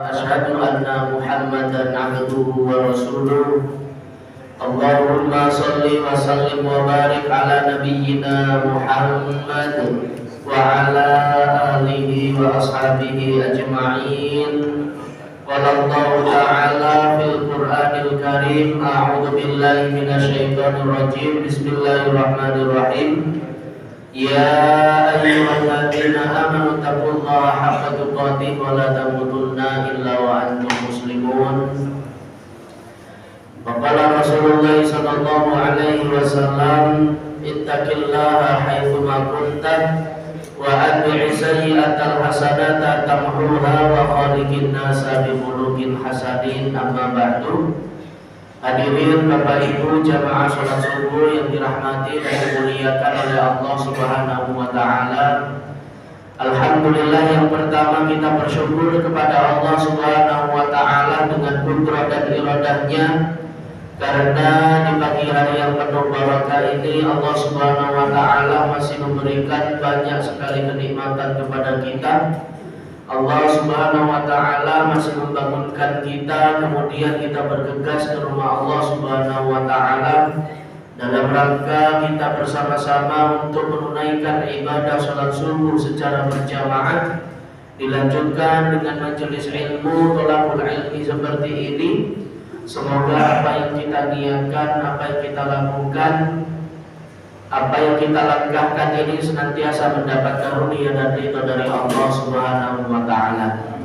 أشهد أن محمدا عبده ورسوله اللهم صل وسلم وبارك على نبينا محمد وعلى آله وأصحابه أجمعين. قال الله تعالى في القرآن الكريم أعوذ بالله من الشيطان الرجيم بسم الله الرحمن الرحيم يا أيها الذين آمنوا اتقوا الله حق تقاته ولا تموتن إلا وأنتم مسلمون. وقال رسول الله صلى الله عليه وسلم اتق الله حيثما كنت وأتبع السيئة الحسنة تمحوها وخالق الناس بخلق حسن. Amma ba'du. Hadirin Bapak Ibu jamaah salat subuh yang dirahmati dan dimuliakan oleh Allah Subhanahu wa taala. Alhamdulillah, yang pertama kita bersyukur kepada Allah Subhanahu wa taala dengan kudrat dan iradahnya, karena di pagi hari yang penuh barakah ini Allah Subhanahu wa taala masih memberikan banyak sekali kenikmatan kepada kita. Allah Subhanahu wa taala masih membangunkan kita, kemudian kita bergegas ke rumah Allah Subhanahu wa taala dalam rangka kita bersama-sama untuk menunaikan ibadah salat subuh secara berjamaah, dilanjutkan dengan majelis ilmu, thalabul ilmi seperti ini. Semoga apa yang kita niatkan, apa yang kita lakukan, apa yang kita langkahkan ini senantiasa mendapat karunia dan ridha dari Allah Subhanahu wa taala.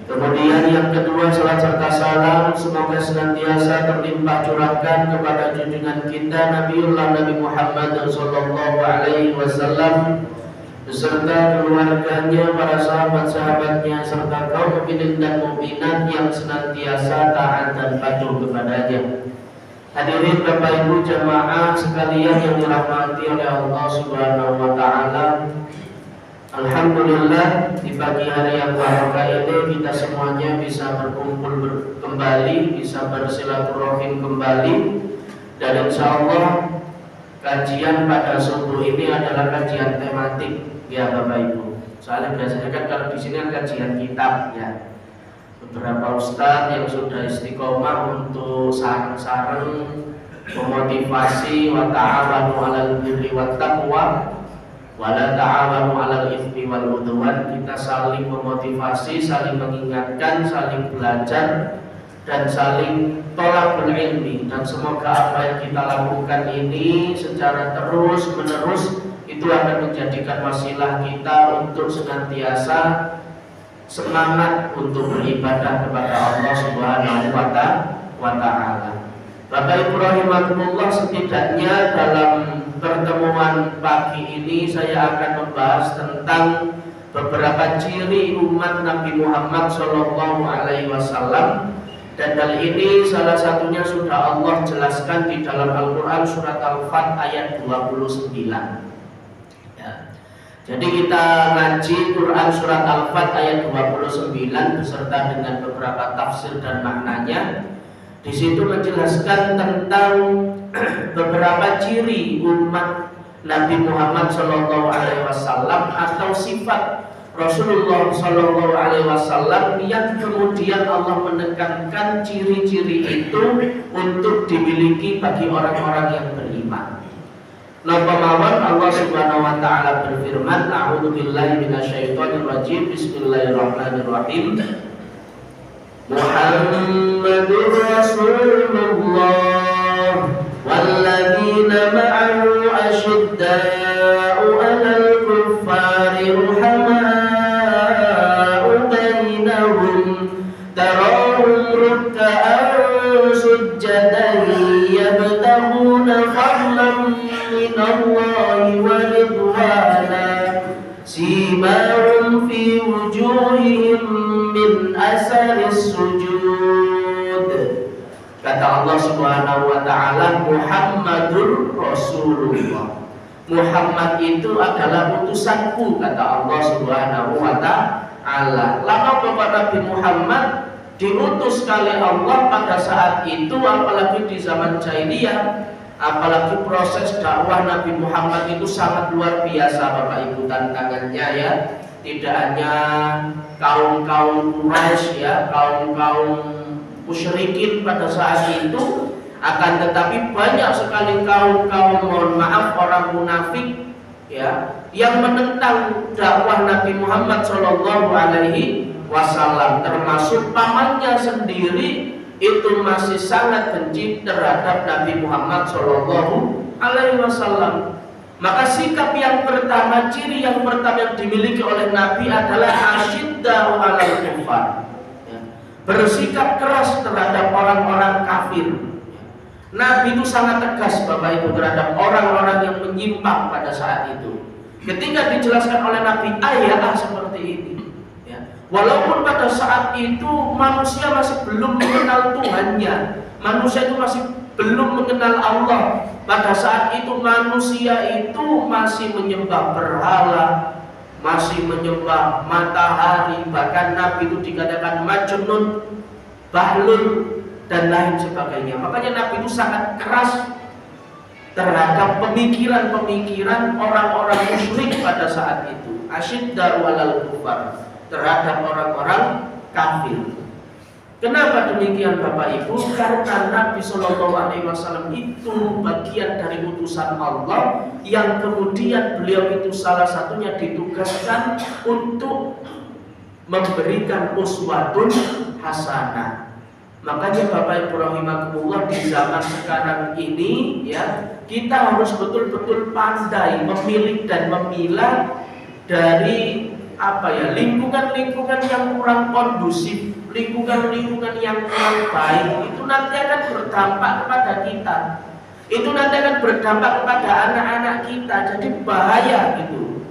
Kemudian yang kedua, salat serta salam semoga senantiasa terlimpah curahkan kepada junjungan kita Nabi Muhammad sallallahu alaihi wasallam beserta keluarganya, para sahabat-sahabatnya serta kaum mukminin dan mukminat yang senantiasa taat dan patuh kepadanya. Hadirin Bapak Ibu jamaah sekalian yang dirahmati oleh Allah Subhanahu wa taala. Alhamdulillah, di pagi hari yang barakah ini kita semuanya bisa berkumpul kembali, bisa bersilaturahim kembali, dan insyaallah kajian pada subuh ini adalah kajian tematik ya Bapak Ibu. Soalnya biasanya kan kalau di sini kajian kitab ya. Beberapa ustadz yang sudah istiqomah untuk sarang-sarang memotivasi wa ta'awanu 'alal birri wat taqwa wa la ta'awanu 'alal itsmi wal 'udwan. Kita saling memotivasi, saling mengingatkan, saling belajar dan saling thalabul ilmi, dan semoga apa yang kita lakukan ini secara terus menerus itu akan menjadikan wasilah kita untuk senantiasa semangat untuk beribadah kepada Allah Subhanahu wa taala. Bapak Ibu rahimakumullah, setidaknya dalam pertemuan pagi ini saya akan membahas tentang beberapa ciri umat Nabi Muhammad sallallahu alaihi wasallam, dan hal ini salah satunya sudah Allah jelaskan di dalam Al-Qur'an surat Al-Fat ayat 29. Jadi kita ngaji Quran surat Al-Fat ayat 29 beserta dengan beberapa tafsir dan maknanya. Di situ menjelaskan tentang beberapa ciri umat Nabi Muhammad SAW atau sifat Rasulullah SAW yang kemudian Allah menekankan ciri-ciri itu untuk dimiliki bagi orang-orang yang beriman. Napa mawon Allah Subhanahu wa taala berfirman, a'udzu billahi minasyaitonir rajim, bismillahirrahmanirrahim. Muhammadur Rasulullah walladzina ma'ahu asyidda'u 'alal kuffari ruhama'u bainahum tarahum ruk'an sujjadan yabtaghuna fadlan minallahi wa ridwana simahum fi wujuhihim min asaris sujud. Kata Allah Subhanahu wa taala, Muhammadur Rasulullah. Muhammad itu adalah utusanku, kata Allah Subhanahu wa taala. Lalu Bapak Nabi Muhammad diutus oleh Allah pada saat itu, apalagi di zaman jahiliyah, apalagi proses dakwah Nabi Muhammad itu sangat luar biasa Bapak Ibu tantangannya ya. tidak hanya kaum Quraisy ya, kaum musyrikin pada saat itu, akan tetapi banyak sekali kaum mohon maaf orang munafik ya yang menentang dakwah Nabi Muhammad Shallallahu Alaihi Wasallam, termasuk pamannya sendiri itu masih sangat benci terhadap Nabi Muhammad Shallallahu Alaihi Wasallam. Maka sikap yang pertama, ciri yang pertama yang dimiliki oleh Nabi adalah asyidda'u 'alal kufar, bersikap keras terhadap orang-orang kafir. Nabi itu sangat tegas Bapak Ibu terhadap orang-orang yang menyimpang pada saat itu. Ketika dijelaskan oleh Nabi ayat seperti ini, ya, walaupun pada saat itu manusia masih belum mengenal Tuhannya, manusia itu masih belum mengenal Allah. Pada saat itu manusia itu masih menyembah berhala, masih menyembah matahari, bahkan Nabi itu dikatakan majnun, bahlul, dan lain sebagainya. Makanya Nabi itu sangat keras terhadap pemikiran-pemikiran orang-orang musyrik pada saat itu, asyidda'u 'alal kufar, terhadap orang-orang kafir. Kenapa demikian Bapak Ibu? Karena Nabi Shallallahu Alaihi Wasallam itu bagian dari utusan Allah yang kemudian beliau itu salah satunya ditugaskan untuk memberikan uswatun hasanah. Makanya Bapak Ibu rahimakumullah, di zaman sekarang ini ya, kita harus betul-betul pandai memilih dan memilah dari lingkungan-lingkungan yang kurang kondusif, lingkungan-lingkungan yang kurang baik. Itu nanti akan berdampak kepada kita, itu nanti akan berdampak kepada anak-anak kita. Jadi bahaya gitu.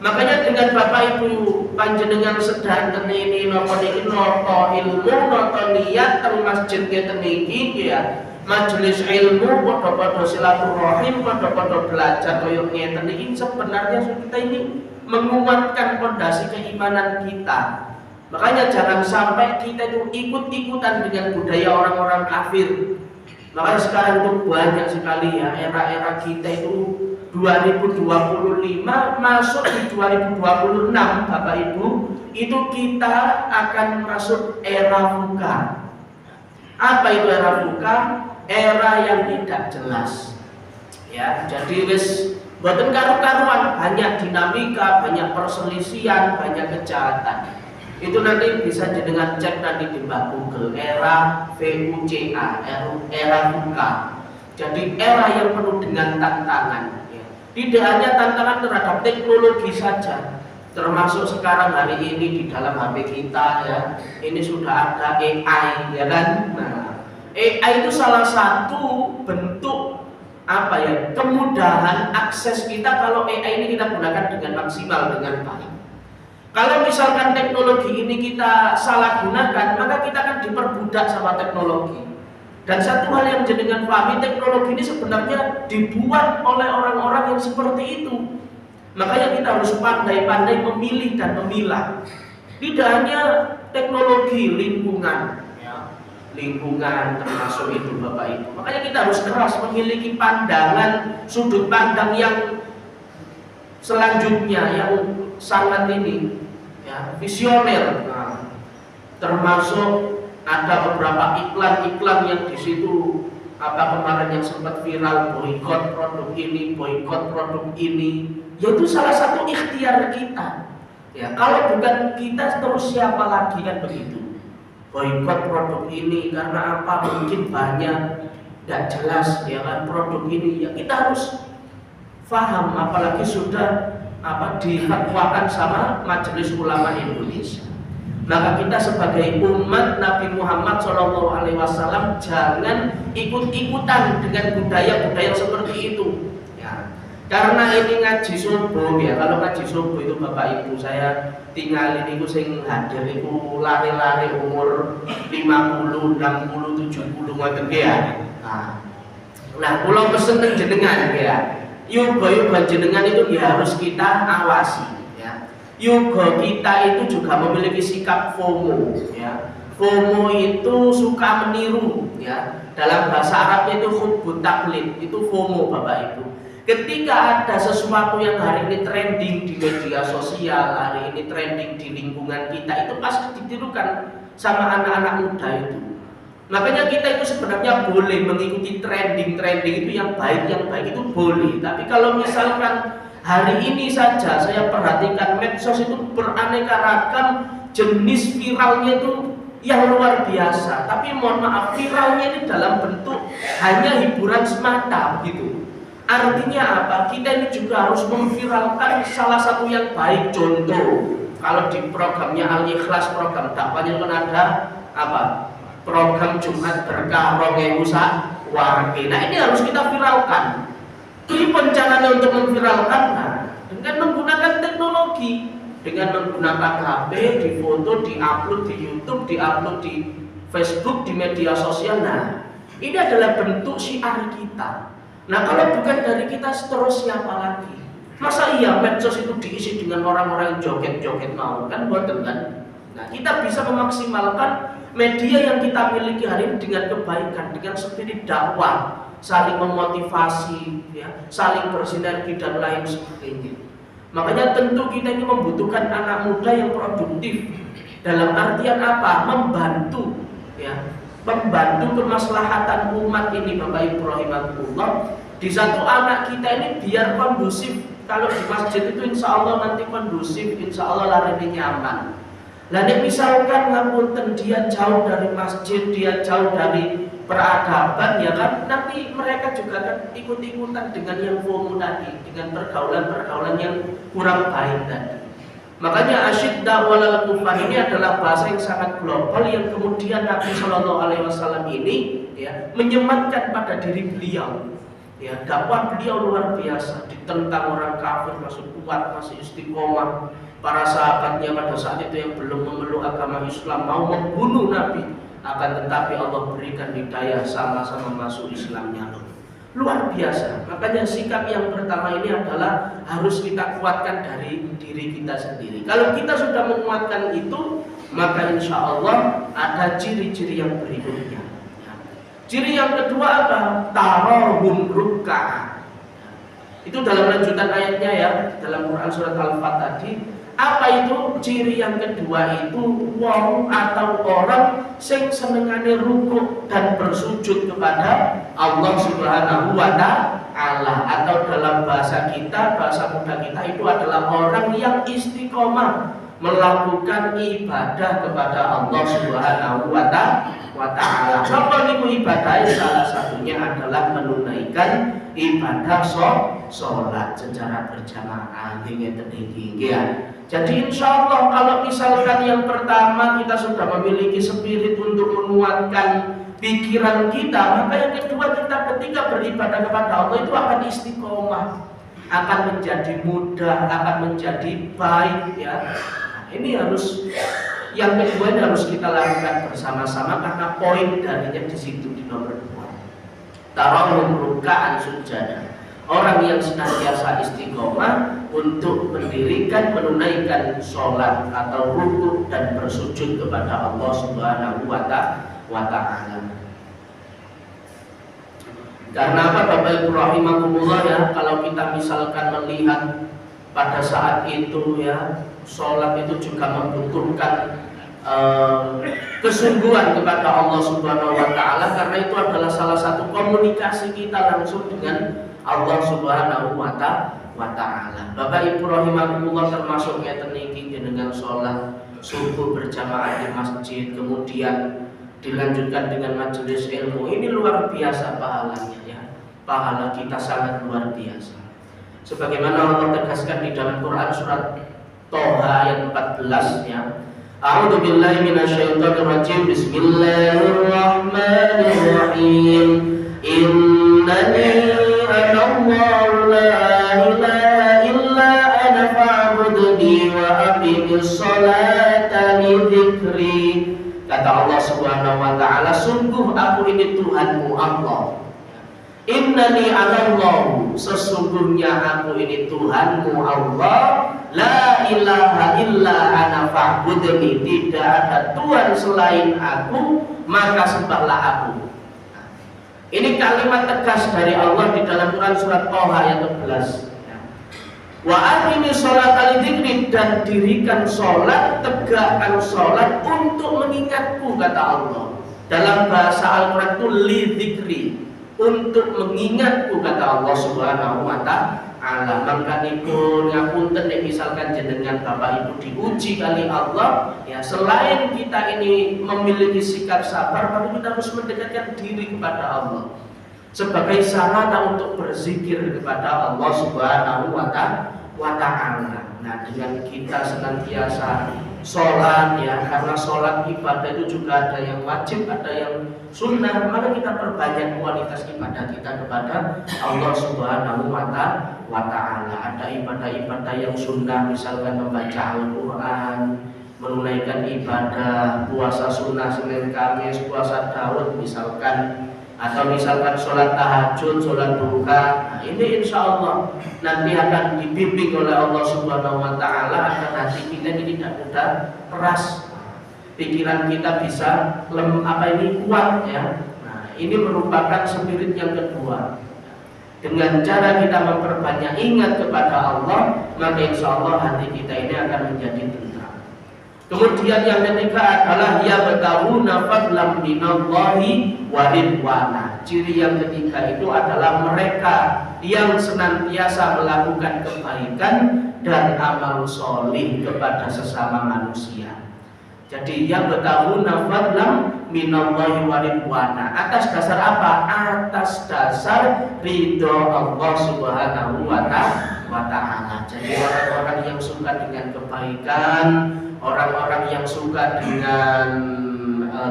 Makanya dengan Bapak Ibu panjenengan sedanten ini nopo ilmu, nopo niat teng masjid ngeten iki ya, majelis ilmu, padha-padha silaturahim, padha-padha belajar kaya ngeten iki, sebenarnya kita ini menguatkan fondasi keimanan kita. Makanya jangan sampai kita itu ikut-ikutan dengan budaya orang-orang kafir. Makanya sekarang itu banyak sekali ya, era-era kita itu 2025 masuk di 2026 Bapak Ibu, itu kita akan masuk era VUCA. Apa itu era VUCA? Era yang tidak jelas. Ya, jadi wis boten karu-karuan, banyak dinamika, banyak perselisihan, banyak kejahatan. Itu nanti bisa dengan cek nanti di Google, era VUCA, era VUCA. Jadi era yang penuh dengan tantangan. Tidak hanya tantangan terhadap teknologi saja, termasuk sekarang hari ini di dalam HP kita ya, ini sudah ada AI ya kan. Nah, AI itu salah satu bentuk kemudahan akses kita kalau AI ini kita gunakan dengan maksimal, dengan baik. Kalau misalkan teknologi ini kita salah gunakan, maka kita akan diperbudak sama teknologi. Dan satu hal yang jenengan pahami, teknologi ini sebenarnya dibuat oleh orang-orang yang seperti itu. Makanya kita harus pandai-pandai memilih dan memilah. Tidak hanya teknologi, lingkungan termasuk itu Bapak Ibu. Makanya kita harus keras memiliki pandangan, sudut pandang yang selanjutnya yang sangat ini ya, visioner. Nah, termasuk ada beberapa iklan-iklan yang di situ kemarin yang sempat viral, boikot produk ini, boikot produk ini. Yaitu salah satu ikhtiar kita. Ya, kalau bukan kita terus siapa lagi kan begitu. Boikot produk ini karena apa? Mungkin banyak tidak jelas ya kan produk ini. Ya kita harus paham, apalagi sudah difatwakan sama Majelis Ulama Indonesia. Maka kita sebagai umat Nabi Muhammad SAW jangan ikut-ikutan dengan budaya-budaya seperti itu. Ya. Karena ini ngaji subuh ya, kalau ngaji subuh itu Bapak Ibu saya tinggal ini sing hadir itu lari-lari umur 50, 60, 70 ngoten ya. Nah, kula pesen teng jenengan ya. Yoga jenengan itu ya harus kita awasi. Yoga kita itu juga memiliki sikap FOMO ya. FOMO itu suka meniru ya. Dalam bahasa Arabnya itu hubbut taklid, itu FOMO Bapak Ibu. Ketika ada sesuatu yang hari ini trending di media sosial, hari ini trending di lingkungan kita, itu pasti ditirukan sama anak-anak muda itu. Makanya kita itu sebenarnya boleh mengikuti trending itu yang baik itu boleh. Tapi kalau misalkan hari ini saja saya perhatikan medsos itu beraneka ragam jenis viralnya itu yang luar biasa. Tapi mohon maaf, viralnya ini dalam bentuk hanya hiburan semata begitu. Artinya apa? Kita ini juga harus memviralkan salah satu yang baik. Contoh, kalau di programnya Al-Ikhlas, program dakwahnya kan ada apa? Program Jumat Berkah Rogemusa Warga. Nah ini harus kita viralkan. Ini rencananya untuk memviralkan dengan menggunakan teknologi, dengan menggunakan HP, difoto, diupload di YouTube, diupload di Facebook, di media sosial. Nah ini adalah bentuk syiar kita. Nah kalau bukan dari kita, terus siapa lagi? Masa iya medsos itu diisi dengan orang-orang yang joget-joget mau? Kan boten kan? Nah kita bisa memaksimalkan media yang kita miliki hari ini dengan kebaikan, dengan spirit dakwah, saling memotivasi, ya, saling bersinergi dan lain sebagainya. Makanya tentu kita ini membutuhkan anak muda yang produktif. Dalam artian apa? Membantu, ya, membantu kemaslahatan umat ini, Bapak Ibu rahimakumullah. Di satu anak kita ini biar kondusif. Kalau di masjid itu insya Allah nanti kondusif, insya Allah larinya nyaman. Lalu misalkan ngapunten dia jauh dari masjid, dia jauh dari peradaban, ya kan? Nanti mereka juga akan ikut-ikutan dengan yang FOMO tadi, dengan pergaulan-pergaulan yang kurang baik tadi. Makanya asyidda walal kufar ini adalah bahasa yang sangat global yang kemudian Nabi Shallallahu Alaihi Wasallam ini, ya, menyematkan pada diri beliau. Ya, dakwah beliau luar biasa, ditentang orang kafir masih kuat, masih istiqomah. Para sahabatnya pada saat itu yang belum memeluk agama Islam mau membunuh Nabi, akan tetapi Allah berikan hidayah, sama-sama masuk Islamnya. Luar biasa. Makanya sikap yang pertama ini adalah harus kita kuatkan dari diri kita sendiri. Kalau kita sudah menguatkan itu, maka insya Allah ada ciri-ciri yang berikutnya. Ciri yang kedua apa? Tarahum ruk'ah. Itu dalam lanjutan ayatnya ya, dalam Quran surat Al-Fat tadi. Apa itu? Ciri yang kedua itu wong atau orang sing senengane rukuk dan bersujud kepada Allah Subhanahu wa Ta'ala, atau dalam bahasa kita, bahasa muda kita itu adalah orang yang istiqomah melakukan ibadah kepada Allah Subhanahu wa Ta'ala. Apa itu ibadah? Salah satunya adalah menunaikan ibadah sholat secara berjamaah. Jadi insya Allah kalau misalkan yang pertama kita sudah memiliki spirit untuk menguatkan pikiran kita, maka yang kedua kita ketika beribadah kepada Allah itu akan istiqomah, akan menjadi mudah, akan menjadi baik, ya. Ini harus, yang kedua ini harus kita lakukan bersama-sama karena poin darinya di situ di nomor 2. Tarahum ruk'an sujada. Orang yang senantiasa istiqomah untuk mendirikan, menunaikan sholat atau rukuk dan bersujud kepada Allah Subhanahu wa Ta'ala. Karena apa Bapak Ibu rahimakumullah ya, kalau kita misalkan melihat pada saat itu ya, sholat itu juga membutuhkan kesungguhan kepada Allah Subhanahu wa Ta'ala, karena itu adalah salah satu komunikasi kita langsung dengan Allah Subhanahu wa Ta'ala. Bapak Ibu rahimakumullah, termasuk ngeten iki dengan sholat subuh berjamaah di masjid, kemudian dilanjutkan dengan majelis ilmu. Ini luar biasa pahalanya ya. Pahala kita sangat luar biasa. Sebagaimana Allah tegaskan di dalam Quran surat Toha ayat 14 ya. A'udzu billahi minasyaitonir rajim. Bismillahirrahmanirrahim. Innani anallahu la ilaha illa ana fa'budni wa aqimis sholata li dzikri. Kata Allah Subhanahu wa Ta'ala, sungguh aku ini Tuhanmu Allah. Innani anallahu, sesungguhnya aku ini Tuhanmu Allah. La ilaha illa ana fa'budni, tidak ada Tuhan selain aku, maka sembahlah aku. Ini kalimat tegas dari Allah di dalam Quran surat Toha ayat 11. Wa aqimi sholata lidzikri, dan dirikan sholat, tegakkan sholat untuk mengingatku, kata Allah. Dalam bahasa Al-Quran itu lidzikri, untuk mengingatku, kata Allah Subhanahu wa ta'ala. Mangkanipun ngapunten nek misalkan jenengan Bapak Ibu diuji kali Allah, ya selain kita ini memiliki sikap sabar, tapi kita harus mendekatkan diri kepada Allah sebagai sarana untuk berzikir kepada Allah Subhanahu wa ta'ala. Nah, dengan kita senantiasa sholat, ya, karena sholat ibadah itu juga ada yang wajib, ada yang sunnah, maka kita perbanyak kualitas ibadah kita kepada Allah Subhanahu wa ta'ala. Ada ibadah-ibadah yang sunnah, misalkan membaca Al-Quran, menunaikan ibadah puasa sunnah Senin Kamis, puasa Daud misalkan, atau misalkan sholat tahajud, sholat duha. Nah, ini insya Allah nanti akan dibimbing oleh Allah Subhanahu wa ta'ala agar hati kita ini tidak mudah keras, pikiran kita bisa kuat, ya. Nah, ini merupakan spirit yang kedua. Dengan cara kita memperbanyak ingat kepada Allah, maka insya Allah hati kita ini akan menjadi tenang. Kemudian yang ketiga adalah yabtaguna fadlan minallahi wa ridwana. Ciri yang ketiga itu adalah mereka yang senantiasa melakukan kebaikan dan amal solih kepada sesama manusia. Jadi yabtaguna fadlan minallahi wa ridwana. Atas dasar apa? Atas dasar ridho Allah Subhanahu wa ta'ala. Jadi orang-orang yang suka dengan kebaikan, orang-orang yang suka dengan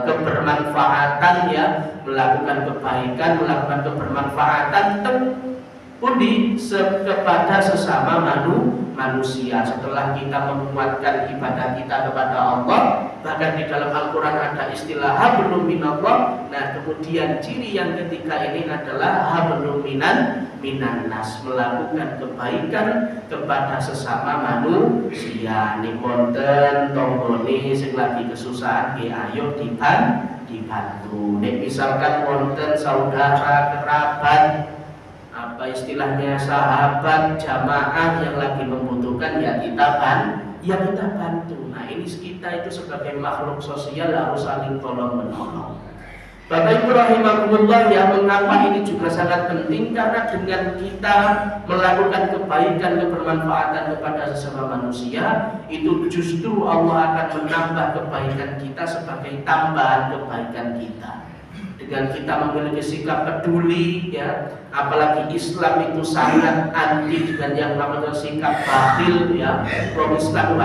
kebermanfaatan, ya, melakukan kebaikan, melakukan kebermanfaatan pundi kepada sesama manusia. Setelah kita menguatkan ibadah kita kepada Allah, bahkan di dalam Al-Quran ada istilah hablum minallah. Nah, kemudian ciri yang ketiga ini adalah hablum minan nas, melakukan kebaikan kepada sesama manusia. Ning wonten tanggane sing lagi kesusahan, nggih ayo dibantu. Nek misalkan wonten saudara kerabat, apa istilahnya, sahabat, jamaah yang lagi membutuhkan, ya kita bantu. Nah, ini kita itu sebagai makhluk sosial harus saling tolong menolong. Bapak Ibu rahimakumullah, ya, mengapa ini juga sangat penting? Karena dengan kita melakukan kebaikan, kebermanfaatan kepada sesama manusia, itu justru Allah akan menambah kebaikan kita sebagai tambahan kebaikan kita. Dengan kita memiliki sikap peduli, ya, apalagi Islam itu sangat anti dengan yang namanya sikap bakhil, ya. Islam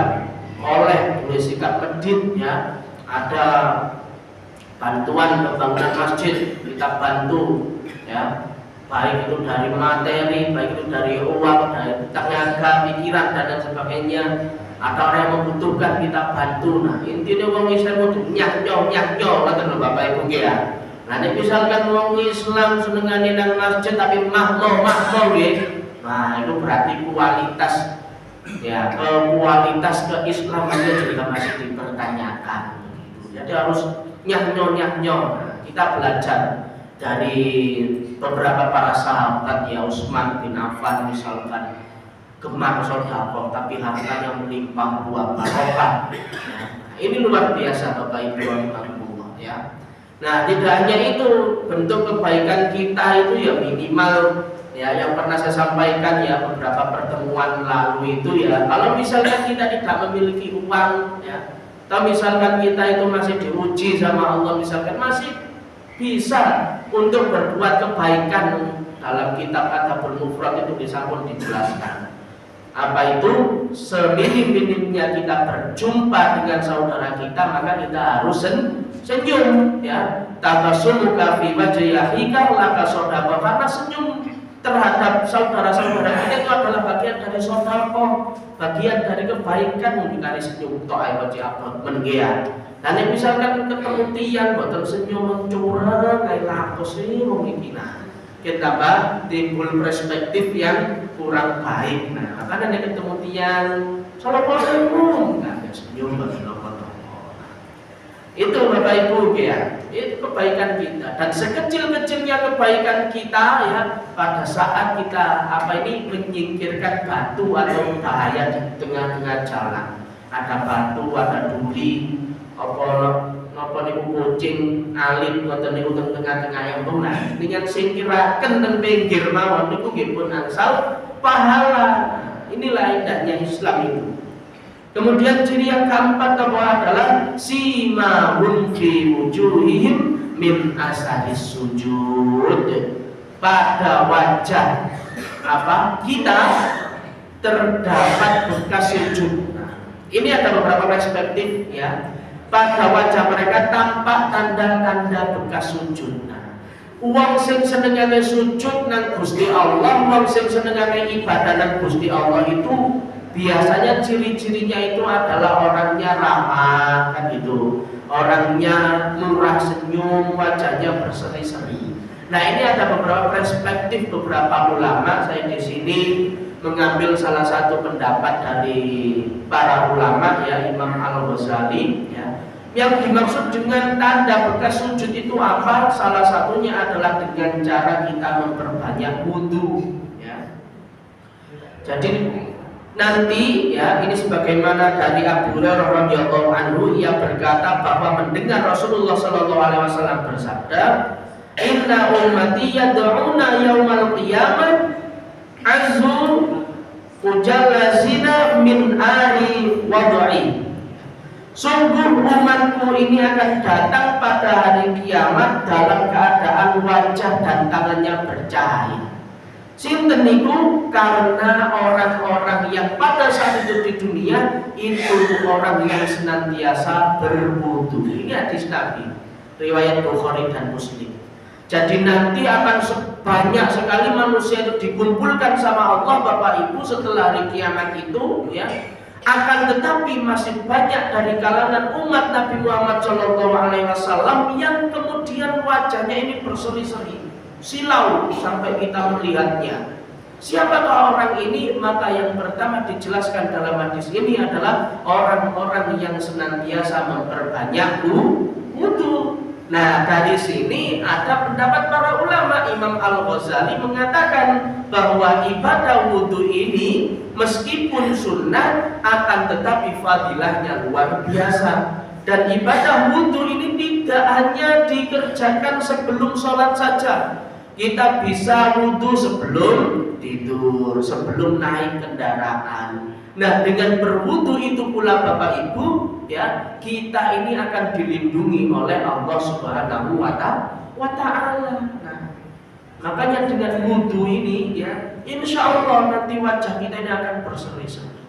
oleh sikap medit, ya, ada bantuan pembangunan masjid kita bantu, ya, baik itu dari materi, baik itu dari uang, dari tenaga, pikiran dan lain sebagainya. Ada orang yang membutuhkan kita bantu. Nah, intinya wong Islam itu nyaknyo kata Bapak Ibu, ya. Nah, misalkan wong Islam senengane nang masjid tapi mahmo nggih. Nah, itu berarti kualitas, ya, kualitas keislamannya juga masih dipertanyakan. Jadi harus nyaknyo. Nah, kita belajar dari beberapa para sahabat, ya, Utsman bin Affan misalkan gemar sedekah tapi hartanya melimpah ruah barokah. Nah, ini luar biasa Bapak Ibu rahimakumullah, ya. Nah, tidak hanya itu, bentuk kebaikan kita itu ya minimal, ya, yang pernah saya sampaikan, ya, beberapa pertemuan lalu itu, ya, kalau misalnya kita tidak memiliki uang, ya, atau misalkan kita itu masih diuji sama Allah, misalkan masih bisa untuk berbuat kebaikan. Dalam kitab Adabul Mufrad itu disampun dijelaskan apa itu seminim-minimnya kita berjumpa dengan saudara kita, maka kita harus senyum, ya. Tabassumuka fi wajhi akhika laka shadaqah. Karena senyum terhadap saudara-saudara kita itu adalah bagian dari sedekah, bagian dari kebaikan. Mungkin dari senyum tok ae wajhi abot menggea. Dan misalkan ketemu tiyang boten senyum curang kayak lapus iki wong iki, nah, kita timbul perspektif yang kurang baik. Nah, karena nek ketemu tiyang assalamualaikum, nah, senyum bagi. Itu Bapak Ibu, ya. Itu kebaikan kita. Dan sekecil-kecilnya kebaikan kita ya, pada saat kita menyingkirkan batu atau bahaya di tengah-tengah jalan. Ada batu, ada duri, apa niku kucing alit ngoten niku teng tengah-tengah embung. Nah, dengan singkiraken teng pinggir mawon niku nggih pun angsal pahala. Inilah indahnya Islam itu. Kemudian ciri yang keempat adalah simahum fi wujuhihim min asaris sujud. Pada wajah kita terdapat bekas sujud. Nah, ini ada beberapa perspektif ya. Pada wajah mereka tampak tanda-tanda bekas sujud. Nah, wong sing senengane sujud nang Gusti Allah, wong sing senengane ibadah nang Gusti Allah itu biasanya ciri-cirinya itu adalah orangnya ramah kan gitu. Orangnya murah senyum, wajahnya berseri-seri. Nah, ini ada beberapa perspektif beberapa ulama. Saya di sini mengambil salah satu pendapat dari para ulama ya, Imam Al-Ghazali ya. Yang dimaksud dengan tanda bekas sujud itu apa? Salah satunya adalah dengan cara kita memperbanyak wudu ya. Jadi nanti ya, ini sebagaimana dari Abu Hurairah radhiyallahu anhu, ia berkata bahwa mendengar Rasulullah sallallahu alaihi wasallam bersabda, "Inna ummati yad'una yaumal qiyamah azzu mujallasina min ari wad'i." Sungguh umatku ini akan datang pada hari kiamat dalam keadaan wajah dan tangannya bercahaya. Sinten niku? Karena orang-orang yang pada saat itu di dunia itu orang yang senantiasa berwudu. Ini hadis Nabi, riwayat Bukhari dan Muslim. Jadi nanti akan banyak sekali manusia itu dikumpulkan sama Allah Bapak Ibu setelah hari kiamat itu ya. Akan tetapi masih banyak dari kalangan umat Nabi Muhammad SAW yang kemudian wajahnya ini berseri-seri, silau sampai kita melihatnya. Siapakah orang ini? Maka yang pertama dijelaskan dalam hadis ini adalah orang-orang yang senantiasa memperbanyak wudu. Nah, dari sini ada pendapat para ulama. Imam Al-Ghazali mengatakan bahwa ibadah wudu ini meskipun sunnah akan tetapi fadilahnya luar biasa. Dan ibadah wudu ini tidak hanya dikerjakan sebelum sholat saja. Kita bisa wudu sebelum tidur, sebelum naik kendaraan. Nah, dengan berwudu itu pula Bapak Ibu ya, kita ini akan dilindungi oleh Allah Subhanahu wa Ta'ala. Nah, makanya dengan wudu ini ya, insya Allah nanti wajah kita ini akan berseri-seri.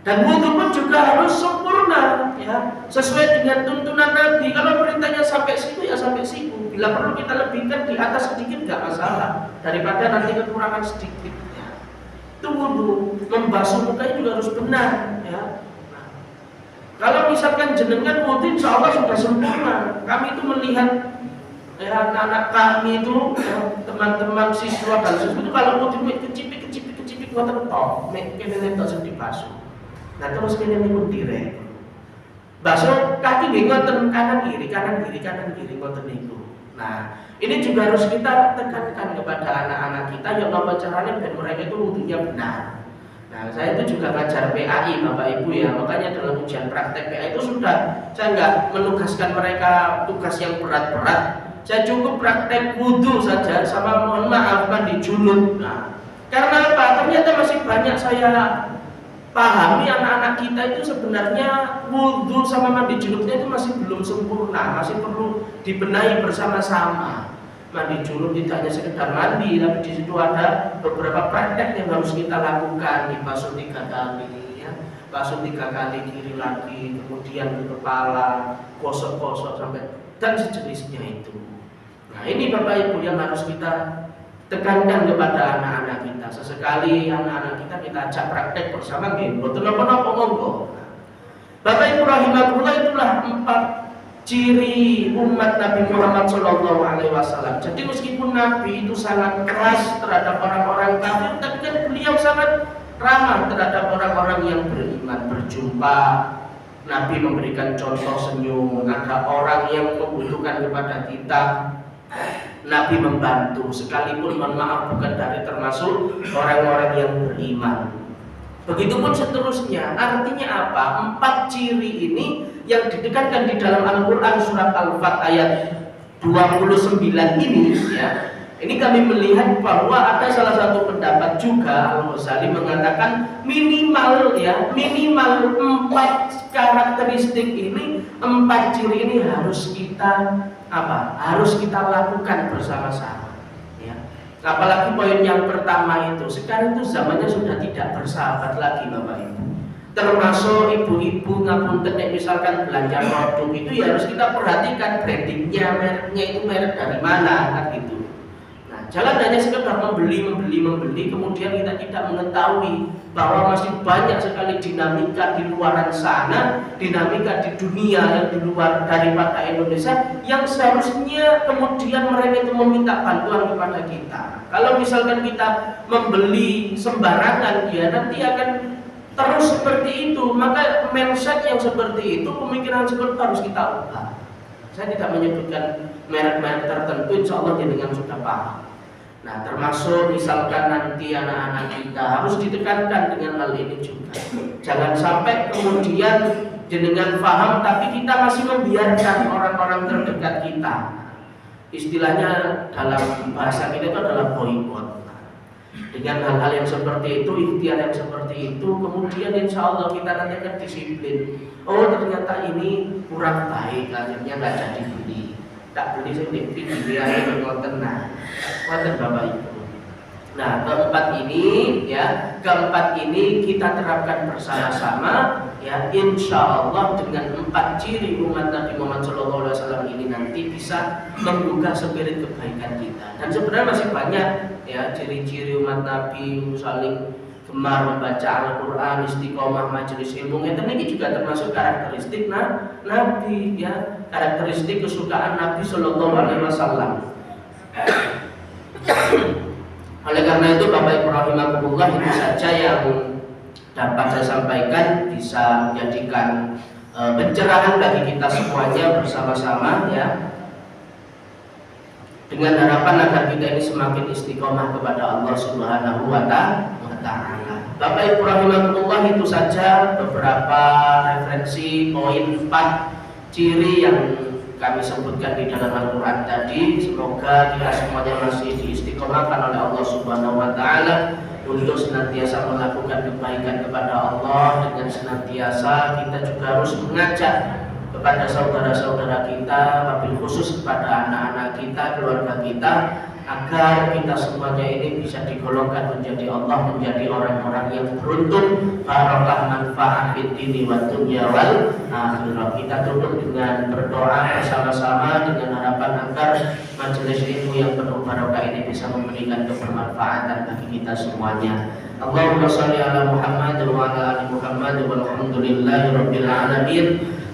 Dan wudu pun juga harus sempurna ya, sesuai dengan tuntunan Nabi. Kalau perintahnya sampai situ ya sampai situ. Bila perlu kita lebihkan di atas sedikit nggak masalah, daripada nanti kekurangan sedikit. Itu wudu, membasuh mukanya juga harus benar ya. Nah, kalau misalkan jenengan wudu insya Allah sudah sempurna. Kami itu melihat ya, anak-anak kami itu ya, teman-teman siswa dan siswa itu kalau wudu kecipik ngoten tok, mek kene tok sing dibasuh. Nah, terus kene niku direk. Basuh kaki nggih ngoten kanan kiri ngoten niku. Nah, ini juga harus kita tekankan kepada anak-anak kita yang apa caranya biar mereka itu wudunya benar. Nah, saya itu juga ngajar PAI Bapak Ibu ya, makanya dalam ujian praktek PAI itu sudah saya nggak menugaskan mereka tugas yang berat-berat. Saya cukup praktek wudu saja sama mohon maaf mandi junub. Nah, karena apa? Ternyata masih banyak saya pahami anak-anak kita itu sebenarnya wudu sama mandi junubnya itu masih belum sempurna, masih perlu dibenahi bersama-sama. Mandi junub tidak hanya sekedar mandi, tapi di situ ada beberapa praktek yang harus kita lakukan. Dibasuh 3 kali, ya, basuh 3 kali kiri lagi, kemudian ke kepala, gosok-gosok sampai dan sejenisnya itu. Nah, ini Bapak Ibu yang harus kita tekankan kepada anak-anak kita. Sesekali anak-anak kita ajak praktek bersama gitu. Kenapa monggo. Bapak Ibu rahimahullah, itulah 4 ciri umat Nabi Muhammad SAW. Jadi meskipun Nabi itu sangat keras terhadap orang-orang kafir, tapi kan beliau sangat ramah terhadap orang-orang yang beriman. Berjumpa Nabi memberikan contoh senyum. Ada orang yang membutuhkan kepada kita, Nabi membantu, sekalipun mohon maaf bukan dari termasuk orang-orang yang beriman. Begitupun seterusnya. Artinya apa? 4 ciri ini yang ditekankan di dalam Al-Quran surat Al-Fat ayat 29 ini, ya. Ini kami melihat bahwa ada salah satu pendapat juga, Al-Ghazali mengatakan minimal 4 karakteristik ini, 4 ciri ini harus kita harus kita lakukan bersama-sama, ya. Apalagi poin yang pertama itu, sekarang itu zamannya sudah tidak bersahabat lagi Bapak Ibu. Termasuk ibu-ibu ngapunten misalkan belanja produk itu ya harus kita perhatikan brandingnya, mereknya itu merek dari mana kan gitu. Jangan hanya sekedar membeli, kemudian kita tidak mengetahui bahwa masih banyak sekali dinamika di luar sana, dinamika di dunia yang di luar daripada Indonesia, yang seharusnya kemudian mereka itu meminta bantuan kepada kita. Kalau misalkan kita membeli sembarangan, ya nanti akan terus seperti itu. Maka mindset yang seperti itu, pemikiran seperti itu harus kita ubah. Saya tidak menyebutkan merek-merek tertentu, insya Allah jenengan sudah paham. Nah, termasuk misalkan nanti anak-anak kita harus ditekankan dengan hal ini juga. Jangan sampai kemudian jenengan paham tapi kita masih membiarkan orang-orang terdekat kita. Istilahnya dalam bahasa kita itu adalah boykot. Dengan hal-hal yang seperti itu, ikhtiar yang seperti itu, kemudian insya Allah kita nanti akan disiplin. Oh ternyata ini kurang baik, akhirnya nggak jadi beli. Tak beli sedikit dibiarin ngoten Bapak Ibu. Nah, keempat ini kita terapkan bersama-sama, ya, insya Allah dengan 4 ciri umat Nabi Muhammad SAW ini nanti bisa menggugah spirit kebaikan kita. Dan sebenarnya masih banyak, ya, ciri-ciri umat Nabi saling gemar membaca Al-Quran, istiqomah majelis ilmu. Ini juga termasuk karakteristik Nabi, ya, karakteristik kesukaan Nabi Shallallahu Alaihi Wasallam. Oleh karena itu Bapak Ibu rahimakumullah, itu saja yang dapat saya sampaikan, bisa menjadikan pencerahan bagi kita semuanya bersama-sama, ya, dengan harapan agar kita ini semakin istiqomah kepada Allah Subhanahu wa Ta'ala. Bapak Ibu rahimakumullah, itu saja beberapa referensi poin 4 ciri yang kami sebutkan di dalam Al-Quran tadi. Semoga kita semuanya masih diistiqomahkan oleh Allah Subhanahu wa Ta'ala untuk senantiasa melakukan kebaikan kepada Allah, dengan senantiasa kita juga harus mengajak kepada saudara-saudara kita, wabil khusus kepada anak-anak kita, keluarga kita, agar kita semuanya ini bisa digolongkan menjadi orang-orang yang beruntung, barokah manfaat fid dini wad dunya wal akhirah. Kita tutup dengan berdoa bersama-sama dengan harapan agar majelis ilmu yang penuh barokah ini bisa memberikan kebermanfaatan bagi kita semuanya. Allahumma shalli ala Muhammad wa ala ali Muhammad walhamdulillahi rabbil alamin.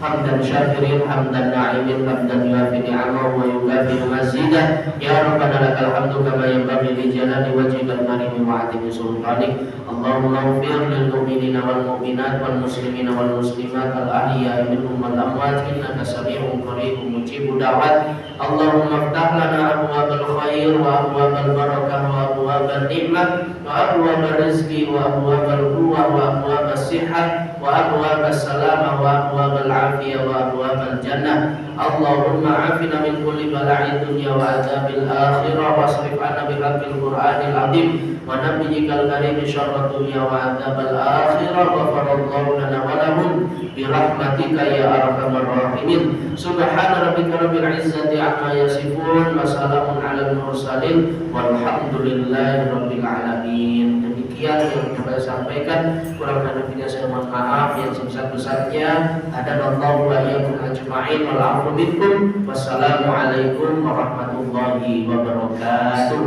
Hamdan syakirin, hamdan na'imin, hamdan yuafi ni'amahu wa yukafi mazidah. Ya Rabbana lakal hamdu kama yanbaghi li jalali wajhikal karim wa 'azimi sultanik. Allahumma ighfir lil mu'minina wal mu'minat wal muslimina wal muslimat al ahya'i minhum wal amwat innaka sami'un qaribun mujibud da'wat. Allahumma iftah lana abwabal khair wa abwabal barakah wa abwabal ni'mah wa abwabal rizqi wa abwabal quwwah wa abwabas sihhat wa abwabas salamah wa abwabal afiyah wa abwabal jannah. Allahumma afina min kulli bala'id dunya wa adzabil akhirah wasrif anna bihaqqil qur'anil azim wa nabiyyikal karim syarrad dunya wa adzabal akhirah wa faradallahu lana wa lahum bi rahmatika ya arhamar rahimin. Subhana rabbika rabbil izzati amma yasifun wa salamun alal mursalin walhamdulillahi rabbil alamin. Demikian yang saya sampaikan, kurang lebihnya saya mohon maaf. Yang sebesar-besarnya hadanallahu wa iyyakum ajma'in wal 'afwu minkum. Wassalamualaikum warahmatullahi wabarakatuh.